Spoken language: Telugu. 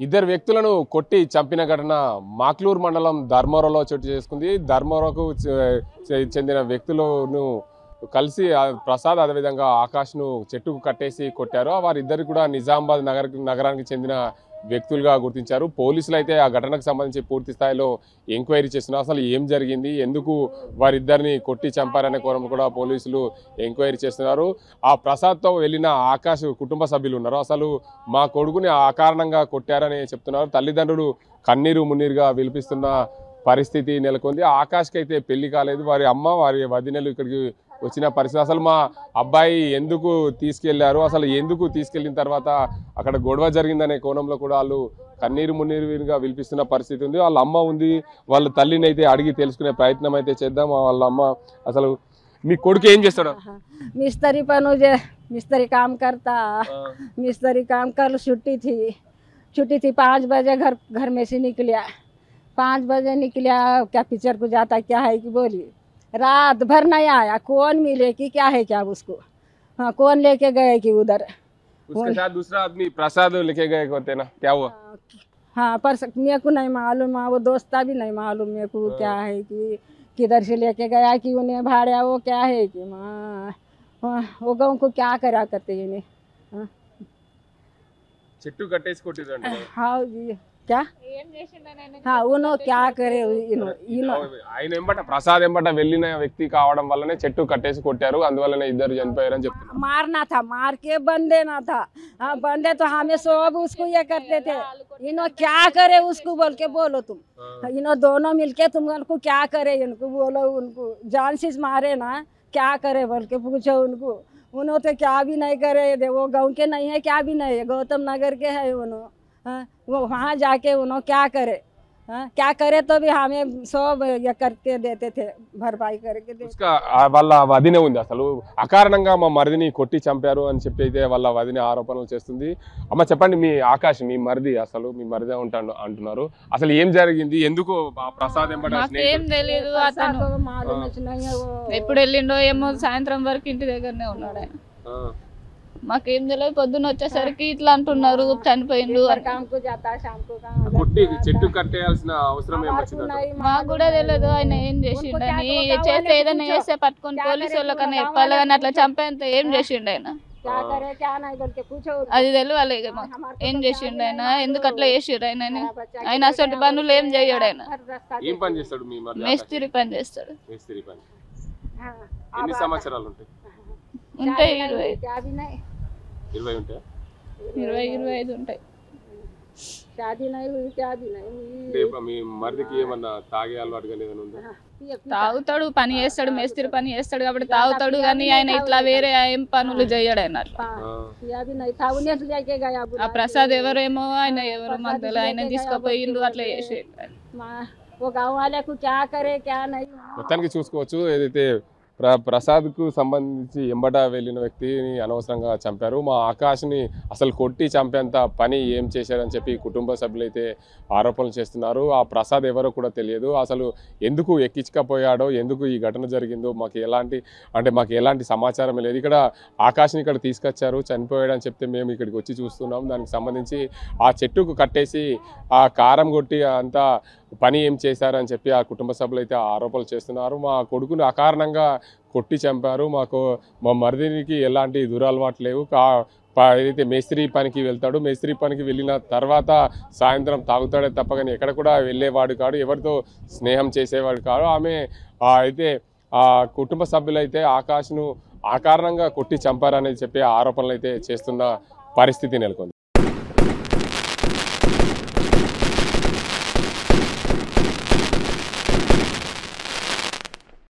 ఇద్దరు వ్యక్తులను కొట్టి చంపిన ఘటన మాక్లూరు మండలం ధర్మవరంలో చోటు చేసుకుంది. ధర్మవరంకు చెందిన వ్యక్తులను కలిసి ప్రసాద్ అదేవిధంగా ఆకాష్ను చెట్టుకు కట్టేసి కొట్టారు. వారిద్దరు కూడా నిజామాబాద్ నగరానికి చెందిన వ్యక్తులుగా గుర్తించారు. పోలీసులు అయితే ఆ ఘటనకు సంబంధించి పూర్తి స్థాయిలో ఎంక్వైరీ చేస్తున్నారు. అసలు ఏం జరిగింది, ఎందుకు వారిద్దరిని కొట్టి చంపారనే కోణంలో కూడా పోలీసులు ఎంక్వైరీ చేస్తున్నారు. ఆ ప్రసాద్తో వెళ్ళిన ఆకాష్ కుటుంబ సభ్యులు ఉన్నారు. అసలు మా కొడుకుని ఆ కారణంగా కొట్టారని చెప్తున్నారు. తల్లిదండ్రులు కన్నీరు మున్నీరుగా విలిపిస్తున్న పరిస్థితి నెలకొంది. ఆకాష్కి అయితే పెళ్లి కాలేదు. వారి అమ్మ వారి వదినలు ఇక్కడికి వచ్చిన పరిస్థితి. అసలు మా అబ్బాయి ఎందుకు తీసుకెళ్లారు, అసలు ఎందుకు తీసుకెళ్లిన తర్వాత అక్కడ గొడవ జరిగిందనే కోణంలో కూడా వాళ్ళు కన్నీరు మున్నీరుగా విలిపిస్తున్న పరిస్థితి ఉంది. వాళ్ళ అమ్మ ఉంది, వాళ్ళ తల్లిని అయితే అడిగి తెలుసుకునే ప్రయత్నం అయితే చేద్దాం. వాళ్ళ అమ్మ, అసలు మీ కొడుకు ఏం చేస్తాడు? मिस्त्री पनो जे मिस्त्री काम करता। मिस्त्री काम कर छुट्टी थी 5 बजे घर में से निकलिया। 5 बजे निकलिया, क्या पिक्चर को जाता क्या है कि बोली, रात भर नहीं आया। कौन मिले कि क्या है क्या उसको, हाँ कौन लेके गए कि उधर उसके साथ दूसरा आदमी प्रसाद लेके गए होते ना, क्या हुआ? हाँ पर मेरे को नहीं मालूम, वो दोस्ता भी नहीं मालूम मेरे को क्या है कि किधर से लेके गया कि उन्हें भाड़ा वो क्या है कि वो गाँव को क्या करा करते इन्हें। చెట్టు కట్టేసి కొట్టిరంట. हाँ जी क्या, हाँ उन्हों क्या करे ఆయన ఎంబట ప్రసాద్ ఎంబట వెళ్ళిన వ్యక్తి కావడం వల్లనే చెట్టు కట్టేసి కొట్టారు. అందువల్లనే ఇద్దరు చనిపోయారని చెప్తున్నారు. मारना था, मार के बंदे ना था। हाँ बंदे तो हमें सब उसको ये करते थे। इन्हों क्या करे उसको बोल के बोलो तुम। इन्हों दोनों मिलके तुमको क्या करे, इनको बोलो, उनको जान से मारे ना क्या करे बोल के पूछो उनको। उन्होंने तो क्या भी नहीं करे, वो गाँव के नहीं है, क्या भी नहीं है, गौतम नगर के है उन्होंने। वो वहाँ जाके उन्होंने क्या करे, क्या करे तो भी हमें सब ये करके देते थे, भरपाई करके देते। వాళ్ళ వదిన ఉంది. అసలు అకారణంగా మా మరిదిని కొట్టి చంపారు అని చెప్పి అయితే వాళ్ళ వదిన ఆరోపణలు చేస్తుంది. అమ్మ చెప్పండి, మీ ఆకాష్ మీ మరిది, అసలు మీ మరిదే ఉంటాడు అంటున్నారు. అసలు ఏం జరిగింది, ఎందుకు ప్రసాద్ ఏం తెలియదు. అతను ఎప్పుడు వెళ్ళిండో ఏమో, సాయంత్రం వరకు ఇంటి దగ్గరనే ఉన్నాడు ఆయన. మాకేం తెలియదు. పొద్దున్న వచ్చేసరికి ఇట్లా అంటున్నారు చనిపోయిండు. చెట్టు కట్టేయాల్సిన అవసరం మాకు కూడా తెలియదు ఆయన ఏం చేసిండని. చేస్తే ఏదైనా చేస్తే పట్టుకొని పోలీసు వాళ్ళకన్నా చెప్పాలి, కానీ అట్లా చంపేంత ఏం చేసిండు ఆయన అది తెలియాలి. ఏం చేసిండు ఆయన, ఎందుకు అట్లా చేసిండు ఆయన? ఆయన అసలు పనులు ఏం చేయడు. ఆయన మేస్త్రి పని చేస్తాడు. ఉంటాయి 20-25 ఉంటాయి. తాగుతాడు, పని చేస్తాడు, మేస్త్రి పని చేస్తాడు కాబట్టి తాగుతాడు, కానీ ఆయన ఇట్లా వేరే ఏం పనులు చేయడు. ఆయన ఆ ప్రసాద్ ఎవరేమో, ఆయన ఎవరో మధ్యలో ఆయన తీసుకుపోయిండు, అట్లా చేసి మొత్తానికి చూసుకోవచ్చు. ఏదైతే ప్రసాద్కు సంబంధించి ఎంబట వెళ్ళిన వ్యక్తిని అనవసరంగా చంపారు. మా ఆకాష్ని అసలు కొట్టి చంపేంత పని ఏం చేశారని చెప్పి కుటుంబ సభ్యులైతే ఆరోపణలు చేస్తున్నారు. ఆ ప్రసాద్ ఎవరో కూడా తెలియదు. అసలు ఎందుకు ఎక్కించకపోయాడో, ఎందుకు ఈ ఘటన జరిగిందో మాకు ఎలాంటి సమాచారం లేదు. ఇక్కడ ఆకాష్ని ఇక్కడ తీసుకొచ్చారు, చనిపోయాడని చెప్తే మేము ఇక్కడికి వచ్చి చూస్తున్నాం. దానికి సంబంధించి ఆ చెట్టుకు కట్టేసి ఆ కారం కొట్టి అంతా పని ఏం చేశారని చెప్పి ఆ కుటుంబ సభ్యులు అయితే ఆరోపణలు చేస్తున్నారు. మా కొడుకుని అకారణంగా కొట్టి చంపారు. మా మరిదినికి ఎలాంటి దురలవాట్లు లేవు. ఏదైతే మేస్త్రి పనికి వెళ్తాడు, మేస్త్రి పనికి వెళ్ళిన తర్వాత సాయంత్రం తాగుతాడే తప్ప కానీ ఎక్కడ కూడా వెళ్ళేవాడు కాడు, ఎవరితో స్నేహం చేసేవాడు కాదు. ఆమె అయితే ఆ కుటుంబ సభ్యులైతే ఆకాష్ను అకారణంగా కొట్టి చంపారని చెప్పి ఆరోపణలు అయితే చేస్తున్న పరిస్థితి నెలకొంది.